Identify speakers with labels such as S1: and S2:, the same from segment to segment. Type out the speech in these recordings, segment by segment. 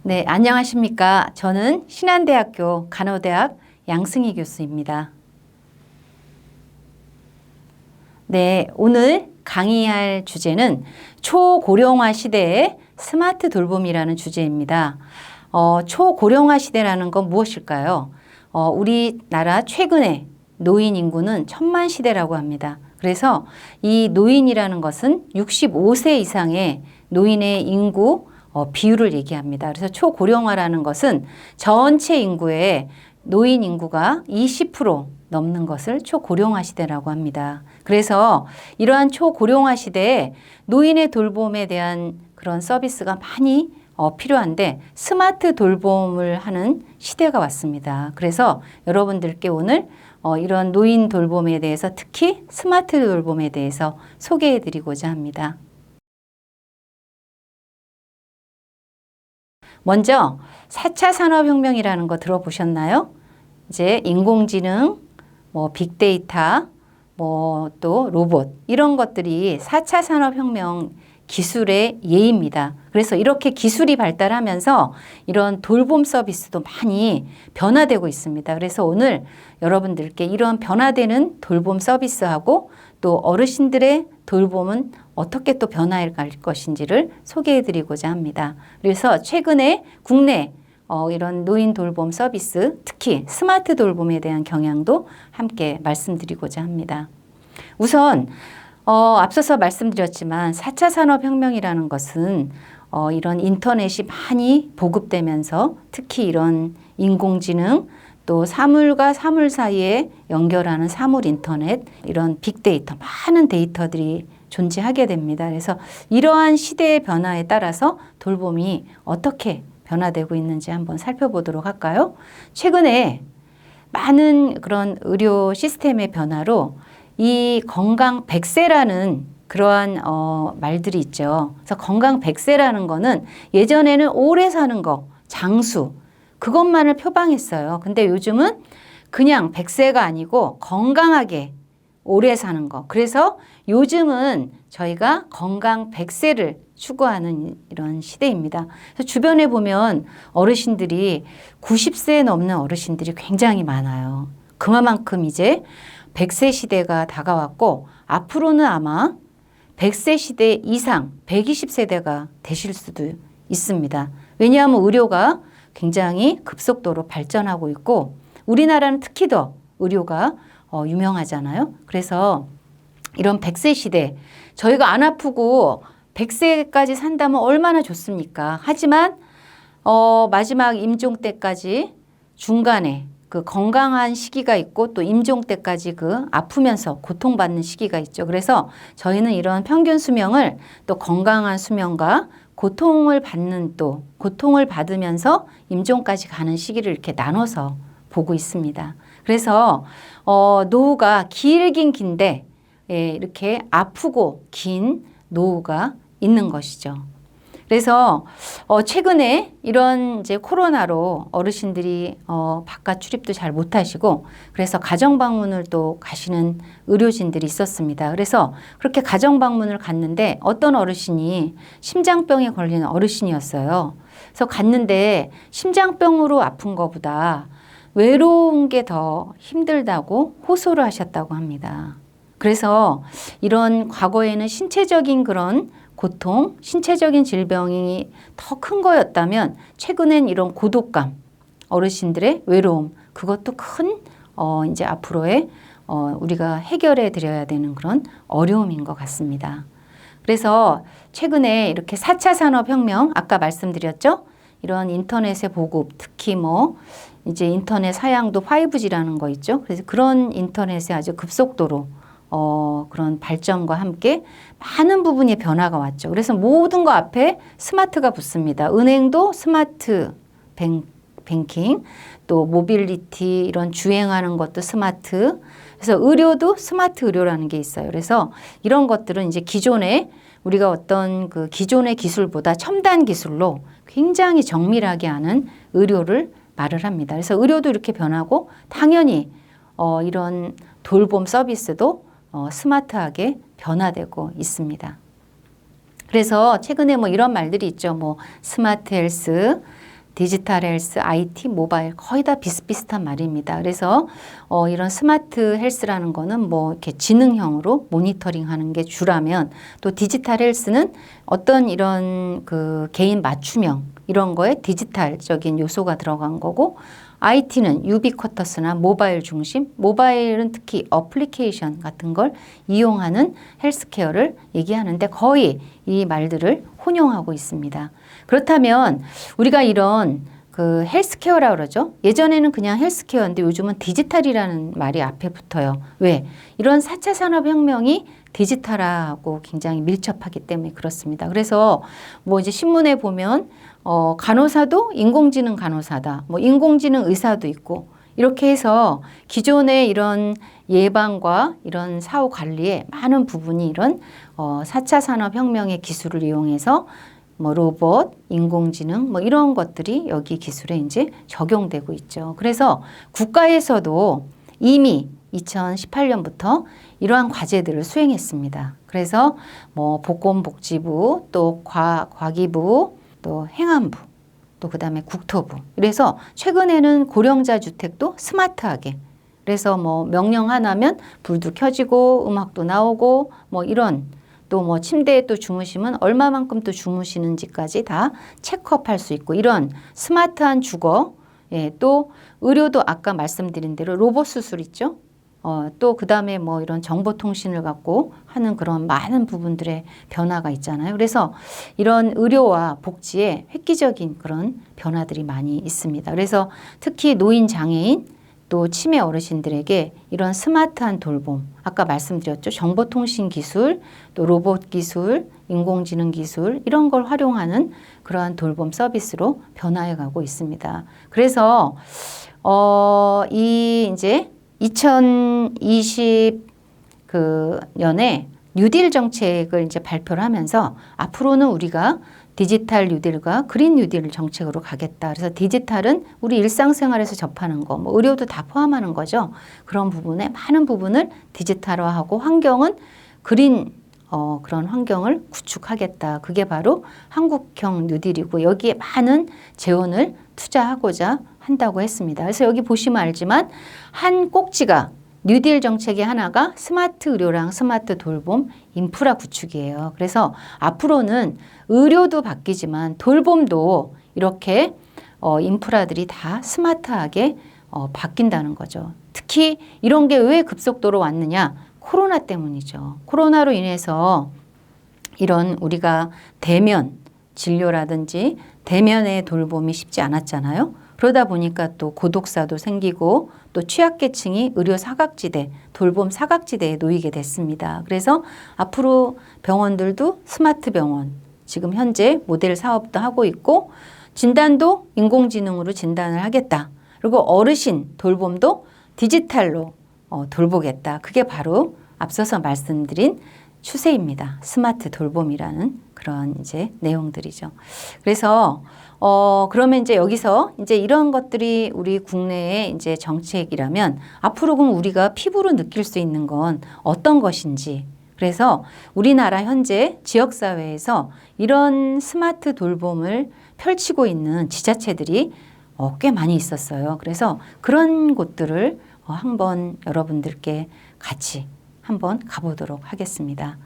S1: 네, 안녕하십니까. 저는 신한대학교 간호대학 양승희 교수입니다. 네, 오늘 강의할 주제는 초고령화 시대의 스마트 돌봄이라는 주제입니다. 초고령화 시대라는 건 무엇일까요? 우리나라 최근에 노인 인구는 1000만 시대라고 합니다. 그래서 이 노인이라는 것은 65세 이상의 노인의 인구 비율을 얘기합니다. 그래서 초고령화라는 것은 전체 인구의 노인 인구가 20% 넘는 것을 초고령화 시대라고 합니다. 그래서 이러한 초고령화 시대에 노인의 돌봄에 대한 그런 서비스가 많이 필요한데 스마트 돌봄을 하는 시대가 왔습니다. 그래서 여러분들께 오늘 이런 노인 돌봄에 대해서 특히 스마트 돌봄에 대해서 소개해 드리고자 합니다. 먼저 4차 산업혁명이라는 거 들어보셨나요? 이제 인공지능, 빅데이터, 또 로봇 이런 것들이 4차 산업혁명 기술의 예입니다. 그래서 이렇게 기술이 발달하면서 이런 돌봄 서비스도 많이 변화되고 있습니다. 그래서 오늘 여러분들께 이런 변화되는 돌봄 서비스하고 또 어르신들의 돌봄은 어떻게 또 변화해 갈 것인지를 소개해 드리고자 합니다. 그래서 최근에 국내 이런 노인 돌봄 서비스, 특히 스마트 돌봄에 대한 경향도 함께 말씀드리고자 합니다. 우선 앞서서 말씀드렸지만 4차 산업혁명이라는 것은 이런 인터넷이 많이 보급되면서 특히 이런 인공지능 또 사물과 사물 사이에 연결하는 사물 인터넷 이런 빅데이터 많은 데이터들이 존재하게 됩니다. 그래서 이러한 시대의 변화에 따라서 돌봄이 어떻게 변화되고 있는지 한번 살펴보도록 할까요? 최근에 많은 그런 의료 시스템의 변화로 이 건강 100세라는 그러한 말들이 있죠. 그래서 건강 100세라는 거는 예전에는 오래 사는 거, 장수 그것만을 표방했어요. 근데 요즘은 그냥 100세가 아니고 건강하게 오래 사는 거. 그래서 요즘은 저희가 건강 100세를 추구하는 이런 시대입니다. 그래서 주변에 보면 어르신들이 90세 넘는 어르신들이 굉장히 많아요. 그만큼 이제 100세 시대가 다가왔고 앞으로는 아마 100세 시대 이상 120세대가 되실 수도 있습니다. 왜냐하면 의료가 굉장히 급속도로 발전하고 있고 우리나라는 특히 더 의료가 유명하잖아요. 그래서 이런 100세 시대 저희가 안 아프고 100세까지 산다면 얼마나 좋습니까? 하지만 마지막 임종 때까지 중간에 그 건강한 시기가 있고 또 임종 때까지 그 아프면서 고통받는 시기가 있죠. 그래서 저희는 이런 평균 수명을 또 건강한 수명과 고통을 받는 또 고통을 받으면서 임종까지 가는 시기를 이렇게 나눠서 보고 있습니다. 그래서 노후가 길긴 긴데 이렇게 아프고 긴 노후가 있는 것이죠. 그래서 최근에 이런 이제 코로나로 어르신들이 바깥 출입도 잘 못하시고 그래서 가정 방문을 또 가시는 의료진들이 있었습니다. 그래서 그렇게 가정 방문을 갔는데 어떤 어르신이 심장병에 걸리는 어르신이었어요. 그래서 갔는데 심장병으로 아픈 것보다 외로운 게 더 힘들다고 호소를 하셨다고 합니다. 그래서 이런 과거에는 신체적인 그런 고통, 신체적인 질병이 더 큰 거였다면 최근엔 이런 고독감, 어르신들의 외로움, 그것도 큰 이제 앞으로의 우리가 해결해 드려야 되는 그런 어려움인 것 같습니다. 그래서 최근에 이렇게 4차 산업혁명, 아까 말씀드렸죠? 이런 인터넷의 보급, 특히 이제 인터넷 사양도 5G라는 거 있죠? 그래서 그런 인터넷의 아주 급속도로 그런 발전과 함께 많은 부분의 변화가 왔죠. 그래서 모든 거 앞에 스마트가 붙습니다. 은행도 스마트 뱅킹, 또 모빌리티 이런 주행하는 것도 스마트. 그래서 의료도 스마트 의료라는 게 있어요. 그래서 이런 것들은 이제 기존에 우리가 어떤 그 기존의 기술보다 첨단 기술로 굉장히 정밀하게 하는 의료를 말을 합니다. 그래서 의료도 이렇게 변하고 당연히 이런 돌봄 서비스도 스마트하게 변화되고 있습니다. 그래서 최근에 뭐 이런 말들이 있죠. 뭐 스마트 헬스, 디지털 헬스, IT, 모바일 거의 다 비슷비슷한 말입니다. 그래서 이런 스마트 헬스라는 거는 뭐 이렇게 지능형으로 모니터링 하는 게 주라면 또 디지털 헬스는 어떤 이런 그 개인 맞춤형 이런 거에 디지털적인 요소가 들어간 거고 IT는 유비쿼터스나 모바일 중심, 모바일은 특히 어플리케이션 같은 걸 이용하는 헬스케어를 얘기하는데 거의 이 말들을 혼용하고 있습니다. 그렇다면 우리가 이런 그 헬스케어라 그러죠. 예전에는 그냥 헬스케어인데 요즘은 디지털이라는 말이 앞에 붙어요. 왜? 이런 4차 산업혁명이 디지털하고 굉장히 밀접하기 때문에 그렇습니다. 그래서 뭐 이제 신문에 보면 간호사도 인공지능 간호사다. 뭐 인공지능 의사도 있고 이렇게 해서 기존의 이런 예방과 이런 사후 관리에 많은 부분이 이런 4차 산업혁명의 기술을 이용해서 뭐 로봇, 인공지능 뭐 이런 것들이 여기 기술에 이제 적용되고 있죠. 그래서 국가에서도 이미 2018년부터 이러한 과제들을 수행했습니다. 그래서 뭐 보건복지부, 또 과기부, 또 행안부, 또 그다음에 국토부. 그래서 최근에는 고령자 주택도 스마트하게. 그래서 뭐 명령 하나면 불도 켜지고 음악도 나오고 뭐 이런 또 뭐 침대에 또 주무시면 얼마만큼 또 주무시는지까지 다 체크업할 수 있고 이런 스마트한 주거. 예, 또 의료도 아까 말씀드린 대로 로봇 수술 있죠. 또 그다음에 뭐 이런 정보통신을 갖고 하는 그런 많은 부분들의 변화가 있잖아요. 그래서 이런 의료와 복지에 획기적인 그런 변화들이 많이 있습니다. 그래서 특히 노인 장애인 또 치매 어르신들에게 이런 스마트한 돌봄, 아까 말씀드렸죠. 정보통신 기술, 또 로봇 기술, 인공지능 기술 이런 걸 활용하는 그러한 돌봄 서비스로 변화해 가고 있습니다. 그래서 이 이제 2020년에 뉴딜 정책을 이제 발표를 하면서 앞으로는 우리가 디지털 뉴딜과 그린 뉴딜 정책으로 가겠다. 그래서 디지털은 우리 일상생활에서 접하는 거, 뭐 의료도 다 포함하는 거죠. 그런 부분에 많은 부분을 디지털화하고 환경은 그린 그런 환경을 구축하겠다. 그게 바로 한국형 뉴딜이고 여기에 많은 재원을 투자하고자 한다고 했습니다. 그래서 여기 보시면 알지만 한 꼭지가 뉴딜 정책의 하나가 스마트 의료랑 스마트 돌봄 인프라 구축이에요. 그래서 앞으로는 의료도 바뀌지만 돌봄도 이렇게 인프라들이 다 스마트하게 바뀐다는 거죠. 특히 이런 게 왜 급속도로 왔느냐? 코로나 때문이죠. 코로나로 인해서 이런 우리가 대면 진료라든지 대면의 돌봄이 쉽지 않았잖아요. 그러다 보니까 또 고독사도 생기고 또 취약계층이 의료 사각지대, 돌봄 사각지대에 놓이게 됐습니다. 그래서 앞으로 병원들도 스마트 병원, 지금 현재 모델 사업도 하고 있고 진단도 인공지능으로 진단을 하겠다. 그리고 어르신 돌봄도 디지털로 돌보겠다. 그게 바로 앞서서 말씀드린 추세입니다. 스마트 돌봄이라는 그런 이제 내용들이죠. 그래서 그러면 이제 여기서 이제 이런 것들이 우리 국내의 이제 정책이라면 앞으로 그럼 우리가 피부로 느낄 수 있는 건 어떤 것인지. 그래서 우리나라 현재 지역사회에서 이런 스마트 돌봄을 펼치고 있는 지자체들이 꽤 많이 있었어요. 그래서 그런 곳들을 한번 여러분들께 같이 한번 가보도록 하겠습니다.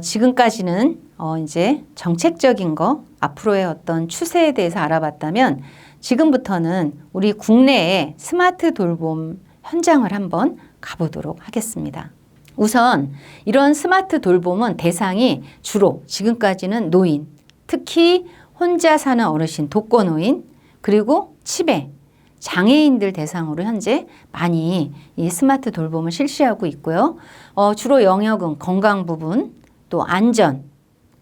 S1: 지금까지는 이제 정책적인 거, 앞으로의 어떤 추세에 대해서 알아봤다면 지금부터는 우리 국내의 스마트 돌봄 현장을 한번 가보도록 하겠습니다. 우선 이런 스마트 돌봄은 대상이 주로 지금까지는 노인, 특히 혼자 사는 어르신, 독거노인, 그리고 치매, 장애인들 대상으로 현재 많이 이 스마트 돌봄을 실시하고 있고요. 주로 영역은 건강 부분, 또 안전,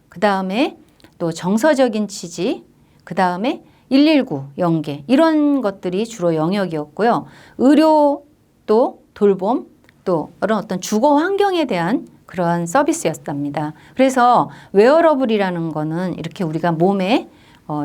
S1: 그 다음에 또 정서적인 지지, 그 다음에 119 연계 이런 것들이 주로 영역이었고요. 의료 또 돌봄 또 이런 어떤 주거 환경에 대한 그러한 서비스였답니다. 그래서 웨어러블이라는 거는 이렇게 우리가 몸에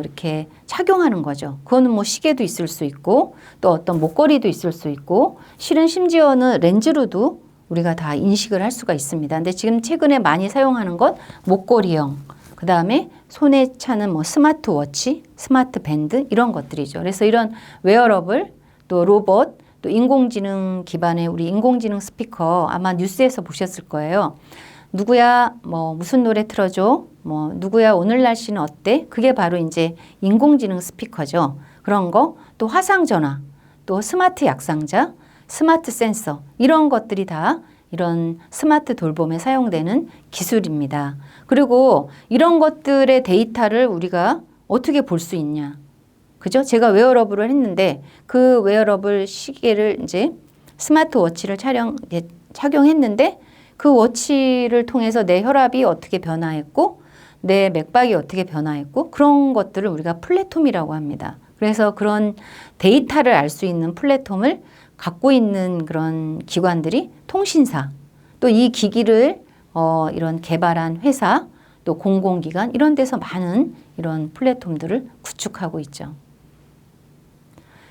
S1: 이렇게 착용하는 거죠. 그거는 뭐 시계도 있을 수 있고 또 어떤 목걸이도 있을 수 있고 실은 심지어는 렌즈로도 우리가 다 인식을 할 수가 있습니다. 근데 지금 최근에 많이 사용하는 것 목걸이형, 그 다음에 손에 차는 뭐 스마트워치, 스마트 밴드 이런 것들이죠. 그래서 이런 웨어러블, 또 로봇, 또 인공지능 기반의 우리 인공지능 스피커 아마 뉴스에서 보셨을 거예요. 누구야, 뭐 무슨 노래 틀어줘, 뭐 누구야 오늘 날씨는 어때? 그게 바로 이제 인공지능 스피커죠. 그런 거, 또 화상전화, 또 스마트 약상자, 스마트 센서 이런 것들이 다 이런 스마트 돌봄에 사용되는 기술입니다. 그리고 이런 것들의 데이터를 우리가 어떻게 볼 수 있냐? 그죠? 제가 웨어러블을 했는데 그 웨어러블 시계를 이제 스마트워치를 착용했는데 그 워치를 통해서 내 혈압이 어떻게 변화했고 내 맥박이 어떻게 변화했고 그런 것들을 우리가 플랫폼이라고 합니다. 그래서 그런 데이터를 알 수 있는 플랫폼을 갖고 있는 그런 기관들이 통신사, 또 이 기기를 이런 개발한 회사, 또 공공기관 이런 데서 많은 이런 플랫폼들을 구축하고 있죠.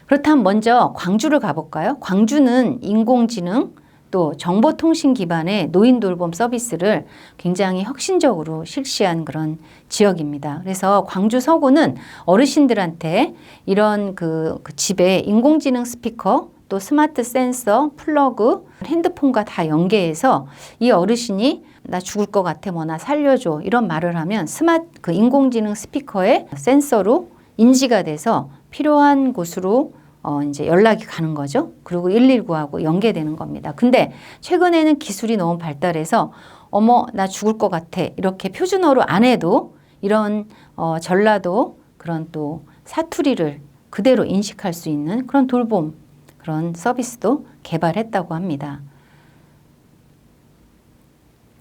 S1: 그렇다면 먼저 광주를 가볼까요? 광주는 인공지능 또 정보통신 기반의 노인 돌봄 서비스를 굉장히 혁신적으로 실시한 그런 지역입니다. 그래서 광주 서구는 어르신들한테 이런 그 집에 인공지능 스피커 또 스마트 센서, 플러그, 핸드폰과 다 연계해서 이 어르신이 나 죽을 것 같아, 뭐 나 살려줘 이런 말을 하면 그 인공지능 스피커의 센서로 인지가 돼서 필요한 곳으로 이제 연락이 가는 거죠. 그리고 119하고 연계되는 겁니다. 근데 최근에는 기술이 너무 발달해서 어머 나 죽을 것 같아 이렇게 표준어로 안 해도 이런 전라도 그런 또 사투리를 그대로 인식할 수 있는 그런 돌봄 그런 서비스도 개발했다고 합니다.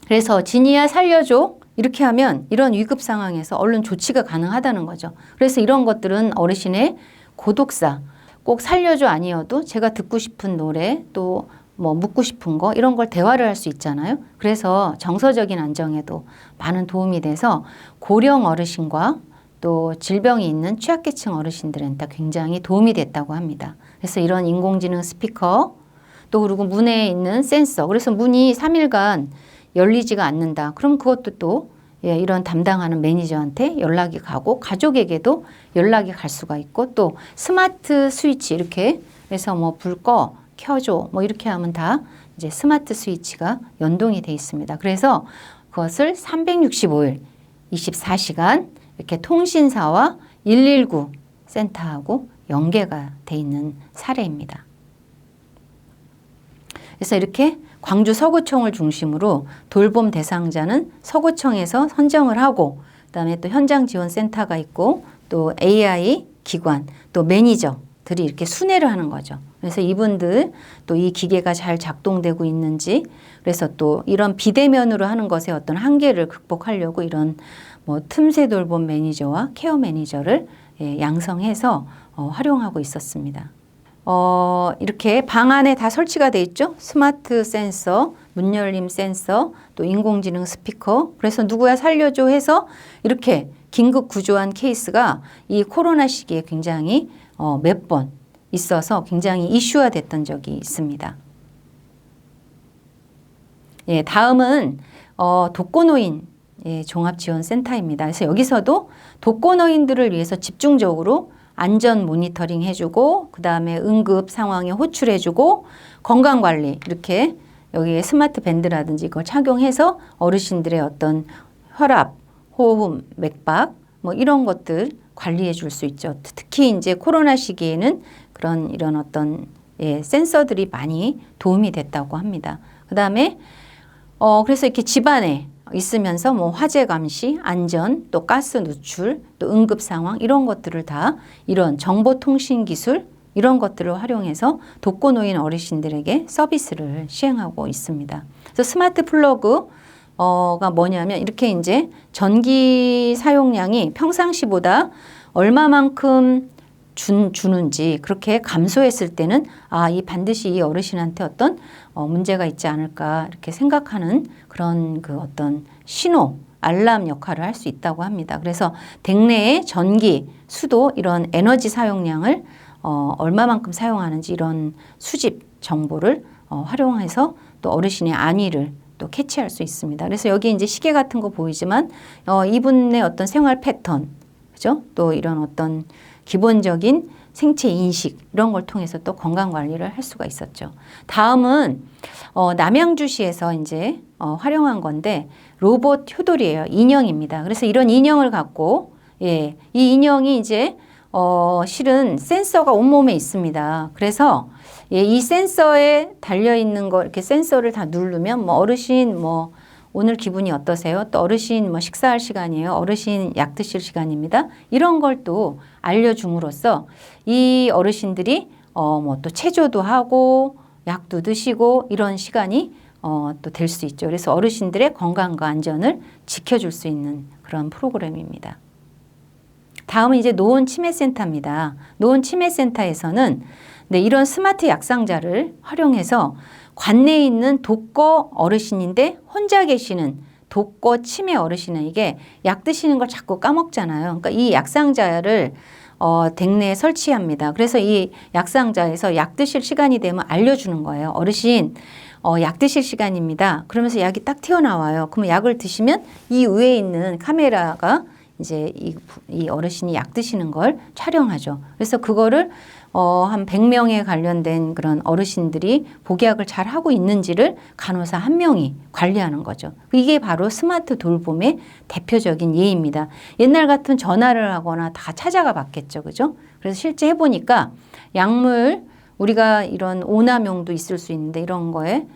S1: 그래서 진이야 살려줘 이렇게 하면 이런 위급 상황에서 얼른 조치가 가능하다는 거죠. 그래서 이런 것들은 어르신의 고독사, 꼭 살려줘 아니어도 제가 듣고 싶은 노래 또 뭐 묻고 싶은 거 이런 걸 대화를 할 수 있잖아요. 그래서 정서적인 안정에도 많은 도움이 돼서 고령 어르신과 또 질병이 있는 취약계층 어르신들한테 굉장히 도움이 됐다고 합니다. 그래서 이런 인공지능 스피커 또 그리고 문에 있는 센서 그래서 문이 3일간 열리지가 않는다. 그럼 그것도 또 이런 담당하는 매니저한테 연락이 가고 가족에게도 연락이 갈 수가 있고 또 스마트 스위치 이렇게 해서 뭐 불 꺼, 켜줘 뭐 이렇게 하면 다 이제 스마트 스위치가 연동이 돼 있습니다. 그래서 그것을 365일 24시간 이렇게 통신사와 119 센터하고 연계가 돼 있는 사례입니다. 그래서 이렇게 광주 서구청을 중심으로 돌봄 대상자는 서구청에서 선정을 하고 그다음에 또 현장 지원 센터가 있고 또 AI 기관 또 매니저들이 이렇게 순회를 하는 거죠. 그래서 이분들 또 이 기계가 잘 작동되고 있는지 그래서 또 이런 비대면으로 하는 것의 어떤 한계를 극복하려고 이런 뭐 틈새 돌봄 매니저와 케어 매니저를 양성해서 활용하고 있었습니다. 이렇게 방 안에 다 설치가 돼 있죠. 스마트 센서, 문 열림 센서, 또 인공지능 스피커. 그래서 누구야 살려줘 해서 이렇게 긴급 구조한 케이스가 이 코로나 시기에 굉장히 몇 번 있어서 굉장히 이슈화 됐던 적이 있습니다. 예, 다음은 독거노인 종합지원센터입니다. 그래서 여기서도 독거노인들을 위해서 집중적으로 안전 모니터링 해주고 그 다음에 응급 상황에 호출해주고 건강관리 이렇게 여기에 스마트 밴드라든지 이걸 착용해서 어르신들의 어떤 혈압, 호흡, 맥박 뭐 이런 것들 관리해 줄 수 있죠. 특히 이제 코로나 시기에는 이런 어떤 센서들이 많이 도움이 됐다고 합니다. 그 다음에 그래서 이렇게 집안에 있으면서 뭐 화재 감시, 안전, 또 가스 누출, 또 응급 상황 이런 것들을 다 이런 정보통신 기술 이런 것들을 활용해서 독거노인 어르신들에게 서비스를 시행하고 있습니다. 그래서 스마트 플러그가 뭐냐면 이렇게 이제 전기 사용량이 평상시보다 얼마만큼 주는지 그렇게 감소했을 때는 이 반드시 이 어르신한테 어떤 문제가 있지 않을까 이렇게 생각하는 그런 그 어떤 신호 알람 역할을 할 수 있다고 합니다. 그래서 댁내의 전기, 수도 이런 에너지 사용량을 얼마만큼 사용하는지 이런 수집 정보를 활용해서 또 어르신의 안위를 또 캐치할 수 있습니다. 그래서 여기 이제 시계 같은 거 보이지만 이분의 어떤 생활 패턴, 그죠? 또 이런 어떤 기본적인 생체 인식 이런 걸 통해서 또 건강 관리를 할 수가 있었죠. 다음은 남양주시에서 이제 활용한 건데 로봇 효돌이에요. 인형입니다. 그래서 이런 인형을 갖고 이 인형이 이제 실은 센서가 온몸에 있습니다. 그래서 이 센서에 달려 있는 거 이렇게 센서를 다 누르면 뭐 어르신 뭐 오늘 기분이 어떠세요? 또 어르신 뭐 식사할 시간이에요. 어르신 약 드실 시간입니다. 이런 걸 또 알려줌으로써 이 어르신들이 뭐 또 체조도 하고 약도 드시고 이런 시간이 또 될 수 있죠. 그래서 어르신들의 건강과 안전을 지켜줄 수 있는 그런 프로그램입니다. 다음은 이제 노원치매센터입니다. 노원치매센터에서는 이런 스마트 약상자를 활용해서 관내에 있는 독거 어르신인데 혼자 계시는 독거 치매 어르신에게 약 드시는 걸 자꾸 까먹잖아요. 그러니까 이 약상자를 댁내에 설치합니다. 그래서 이 약상자에서 약 드실 시간이 되면 알려주는 거예요. 어르신 약 드실 시간입니다. 그러면서 약이 딱 튀어나와요. 그러면 약을 드시면 이 위에 있는 카메라가 이제 이 어르신이 약 드시는 걸 촬영하죠. 그래서 그거를 한 100명에 관련된 그런 어르신들이 복약을 잘 하고 있는지를 간호사 한 명이 관리하는 거죠. 이게 바로 스마트 돌봄의 대표적인 예입니다. 옛날 같은 전화를 하거나 다 찾아가 봤겠죠. 그죠? 그래서 실제 해보니까 약물, 우리가 이런 오남용도 있을 수 있는데 이런 거에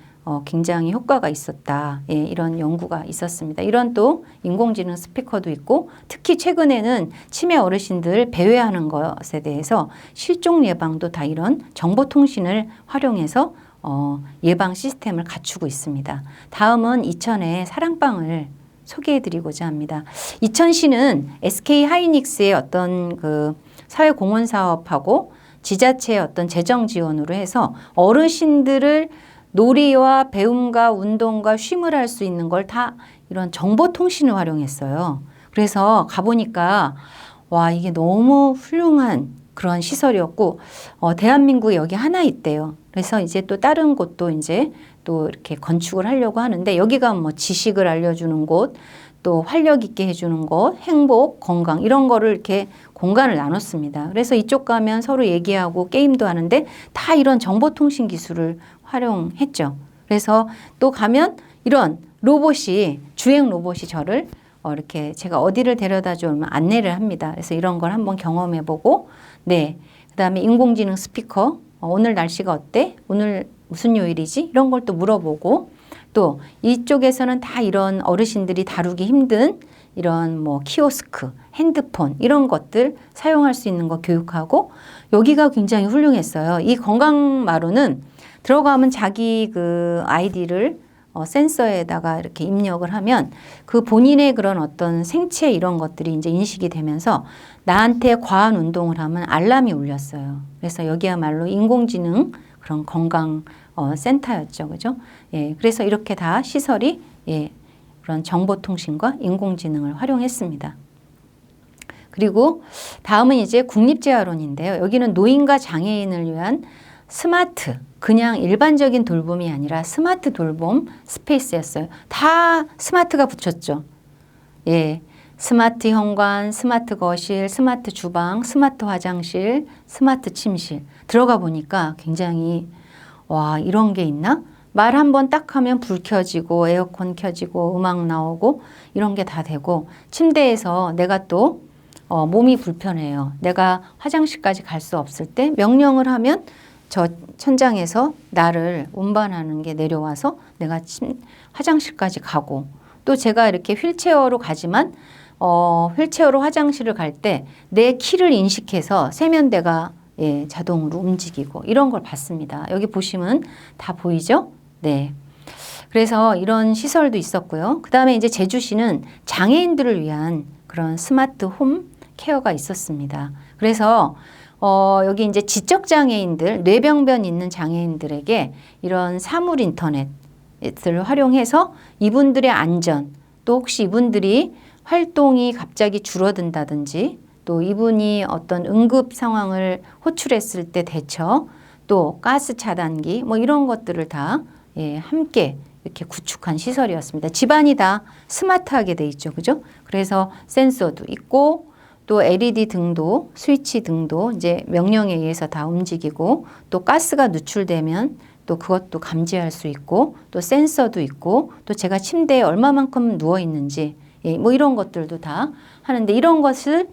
S1: 굉장히 효과가 있었다. 예, 이런 연구가 있었습니다. 이런 또 인공지능 스피커도 있고 특히 최근에는 치매 어르신들 배회하는 것에 대해서 실종 예방도 다 이런 정보통신을 활용해서 예방 시스템을 갖추고 있습니다. 다음은 이천의 사랑방을 소개해드리고자 합니다. 이천시는 SK 하이닉스의 어떤 그 사회공헌 사업하고 지자체의 어떤 재정 지원으로 해서 어르신들을 놀이와 배움과 운동과 쉼을 할 수 있는 걸 다 이런 정보통신을 활용했어요. 그래서 가보니까 와 이게 너무 훌륭한 그런 시설이었고 대한민국에 여기 하나 있대요. 그래서 이제 또 다른 곳도 이제 또 이렇게 건축을 하려고 하는데 여기가 뭐 지식을 알려주는 곳, 또 활력 있게 해주는 곳, 행복, 건강 이런 거를 이렇게 공간을 나눴습니다. 그래서 이쪽 가면 서로 얘기하고 게임도 하는데 다 이런 정보통신 기술을 활용했죠. 그래서 또 가면 이런 로봇이 주행 로봇이 저를 이렇게 제가 어디를 데려다 주면 안내를 합니다. 그래서 이런 걸 한번 경험해보고 그다음에 인공지능 스피커 오늘 날씨가 어때? 오늘 무슨 요일이지? 이런 걸 또 물어보고 또 이쪽에서는 다 이런 어르신들이 다루기 힘든 이런 뭐 키오스크, 핸드폰 이런 것들 사용할 수 있는 거 교육하고 여기가 굉장히 훌륭했어요. 이 건강마루는 들어가면 자기 그 아이디를 센서에다가 이렇게 입력을 하면 그 본인의 그런 어떤 생체 이런 것들이 이제 인식이 되면서 나한테 과한 운동을 하면 알람이 울렸어요. 그래서 여기야말로 인공지능 그런 건강 센터였죠. 그죠? 예. 그래서 이렇게 다 시설이 그런 정보통신과 인공지능을 활용했습니다. 그리고 다음은 이제 국립재활원인데요. 여기는 노인과 장애인을 위한 스마트, 그냥 일반적인 돌봄이 아니라 스마트 돌봄 스페이스였어요. 다 스마트가 붙였죠. 예. 스마트 현관, 스마트 거실, 스마트 주방, 스마트 화장실, 스마트 침실. 들어가 보니까 굉장히 와, 이런 게 있나? 말 한 번 딱 하면 불 켜지고 에어컨 켜지고 음악 나오고 이런 게 다 되고 침대에서 내가 또 몸이 불편해요. 내가 화장실까지 갈 수 없을 때 명령을 하면 저 천장에서 나를 운반하는 게 내려와서 내가 화장실까지 가고 또 제가 이렇게 휠체어로 가지만 휠체어로 화장실을 갈 때 내 키를 인식해서 세면대가 자동으로 움직이고 이런 걸 봤습니다. 여기 보시면 다 보이죠? 네. 그래서 이런 시설도 있었고요. 그 다음에 이제 제주시는 장애인들을 위한 그런 스마트 홈 케어가 있었습니다. 그래서 여기 이제 지적장애인들, 뇌병변 있는 장애인들에게 이런 사물 인터넷을 활용해서 이분들의 안전, 또 혹시 이분들이 활동이 갑자기 줄어든다든지 또 이분이 어떤 응급 상황을 호출했을 때 대처 또 가스 차단기 뭐 이런 것들을 다 함께 이렇게 구축한 시설이었습니다. 집안이 다 스마트하게 돼 있죠. 그죠? 그래서 센서도 있고 또 LED 등도 스위치 등도 이제 명령에 의해서 다 움직이고 또 가스가 누출되면 또 그것도 감지할 수 있고 또 센서도 있고 또 제가 침대에 얼마만큼 누워 있는지 뭐 이런 것들도 다 하는데 이런 것을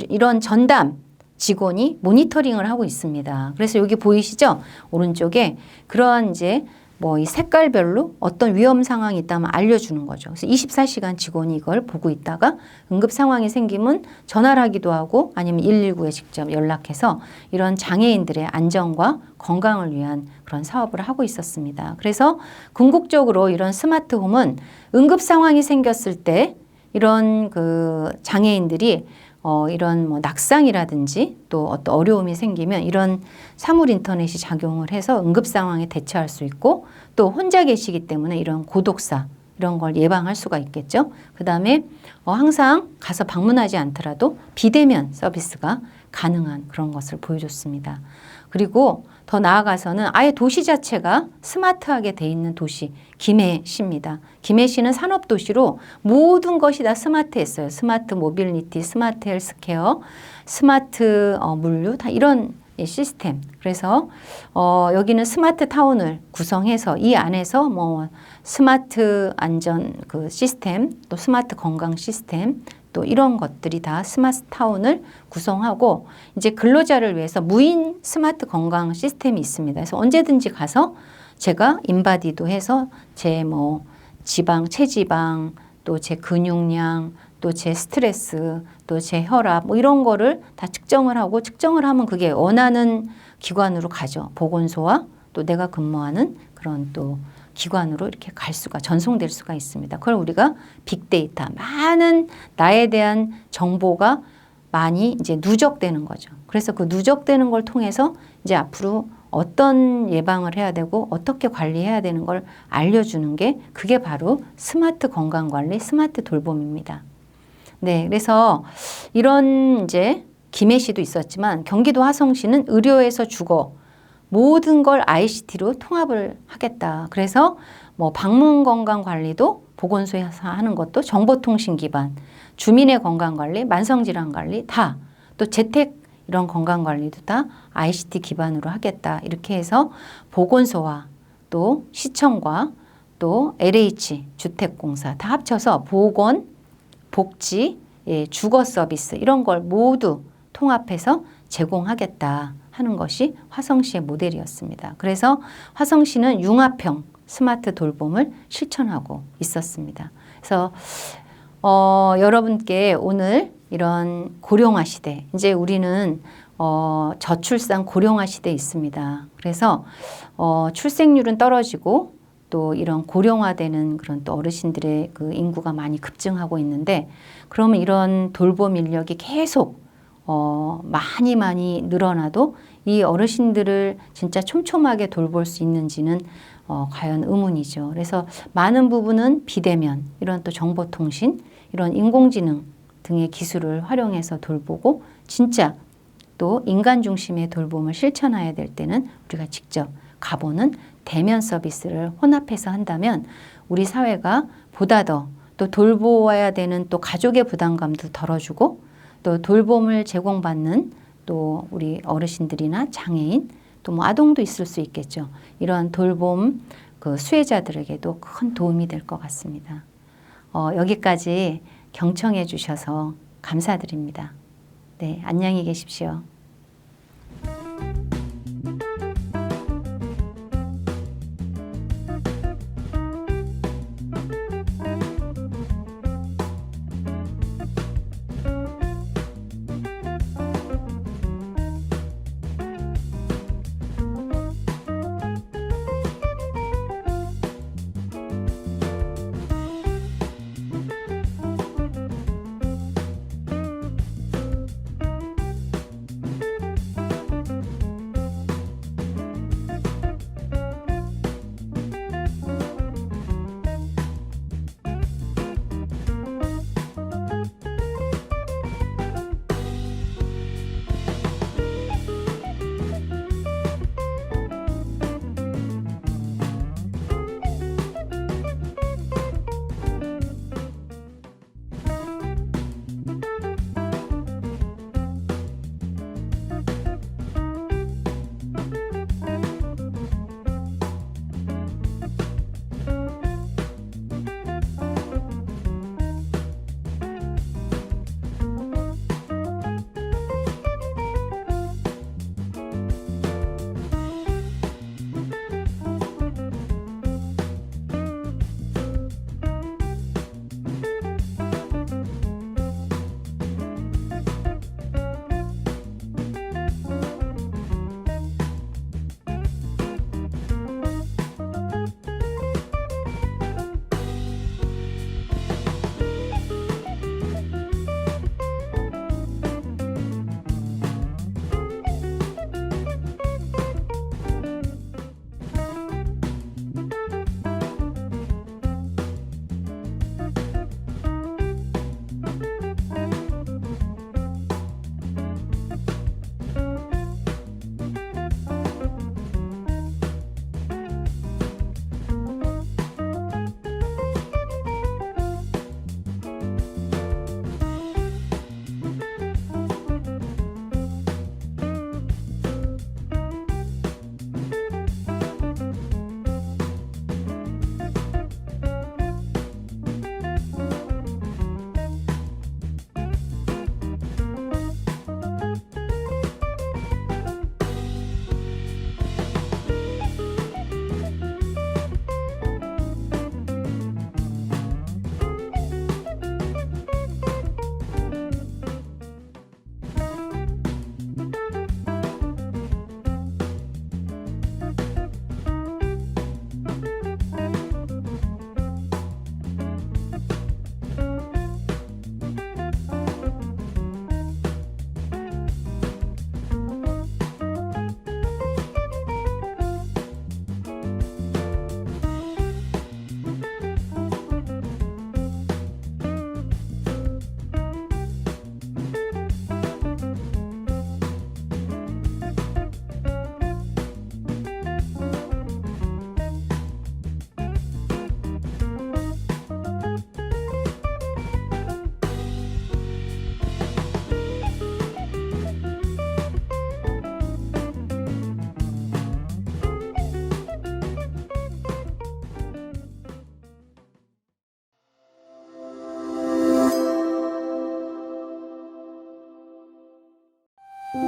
S1: 이런 전담 직원이 모니터링을 하고 있습니다. 그래서 여기 보이시죠? 오른쪽에 그러한 이제 뭐 이 색깔별로 어떤 위험 상황이 있다면 알려주는 거죠. 그래서 24시간 직원이 이걸 보고 있다가 응급 상황이 생기면 전화를 하기도 하고 아니면 119에 직접 연락해서 이런 장애인들의 안전과 건강을 위한 그런 사업을 하고 있었습니다. 그래서 궁극적으로 이런 스마트홈은 응급 상황이 생겼을 때 이런 그 장애인들이 이런 뭐 낙상이라든지 또 어떤 어려움이 생기면 이런 사물 인터넷이 작용을 해서 응급 상황에 대처할 수 있고 또 혼자 계시기 때문에 이런 고독사 이런 걸 예방할 수가 있겠죠. 그 다음에 항상 가서 방문하지 않더라도 비대면 서비스가 가능한 그런 것을 보여줬습니다. 그리고 더 나아가서는 아예 도시 자체가 스마트하게 돼 있는 도시 김해시입니다. 김해시는 산업도시로 모든 것이 다 스마트했어요. 스마트 모빌리티, 스마트 헬스케어, 스마트 물류 다 이런 시스템. 그래서 여기는 스마트 타운을 구성해서 이 안에서 뭐 스마트 안전 그 시스템 또 스마트 건강 시스템 또 이런 것들이 다 스마트 타운을 구성하고 이제 근로자를 위해서 무인 스마트 건강 시스템이 있습니다. 그래서 언제든지 가서 제가 인바디도 해서 제 뭐 지방, 체지방 또 제 근육량 또 제 스트레스 또 제 혈압 뭐 이런 거를 다 측정을 하고 측정을 하면 그게 원하는 기관으로 가죠. 보건소와 또 내가 근무하는 그런 또 기관으로 이렇게 갈 수가 전송될 수가 있습니다. 그걸 우리가 빅데이터 많은 나에 대한 정보가 많이 이제 누적되는 거죠. 그래서 그 누적되는 걸 통해서 이제 앞으로 어떤 예방을 해야 되고 어떻게 관리해야 되는 걸 알려주는 게 그게 바로 스마트 건강관리, 스마트 돌봄입니다. 네, 그래서 이런 이제 김해시도 있었지만 경기도 화성시는 의료에서 주거 모든 걸 ICT로 통합을 하겠다. 그래서 뭐 방문 건강 관리도 보건소에서 하는 것도 정보통신 기반, 주민의 건강 관리, 만성 질환 관리 다 또 재택 이런 건강 관리도 다 ICT 기반으로 하겠다. 이렇게 해서 보건소와 또 시청과 또 LH 주택공사 다 합쳐서 보건, 복지, 주거 서비스 이런 걸 모두 통합해서 제공하겠다 하는 것이 화성시의 모델이었습니다. 그래서 화성시는 융합형 스마트 돌봄을 실천하고 있었습니다. 그래서 여러분께 오늘 이런 고령화 시대, 이제 우리는 저출산 고령화 시대에 있습니다. 그래서 출생률은 떨어지고 또 이런 고령화되는 그런 또 어르신들의 그 인구가 많이 급증하고 있는데 그러면 이런 돌봄 인력이 계속 많이 늘어나도 이 어르신들을 진짜 촘촘하게 돌볼 수 있는지는 과연 의문이죠. 그래서 많은 부분은 비대면, 이런 또 정보통신, 이런 인공지능 등의 기술을 활용해서 돌보고 진짜 또 인간 중심의 돌봄을 실천해야 될 때는 우리가 직접 가보는 대면 서비스를 혼합해서 한다면 우리 사회가 보다 더 또 돌보아야 되는 또 가족의 부담감도 덜어주고 또 돌봄을 제공받는 또 우리 어르신들이나 장애인 또 뭐 아동도 있을 수 있겠죠. 이러한 돌봄 그 수혜자들에게도 큰 도움이 될 것 같습니다. 여기까지 경청해 주셔서 감사드립니다. 네, 안녕히 계십시오.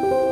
S1: 네.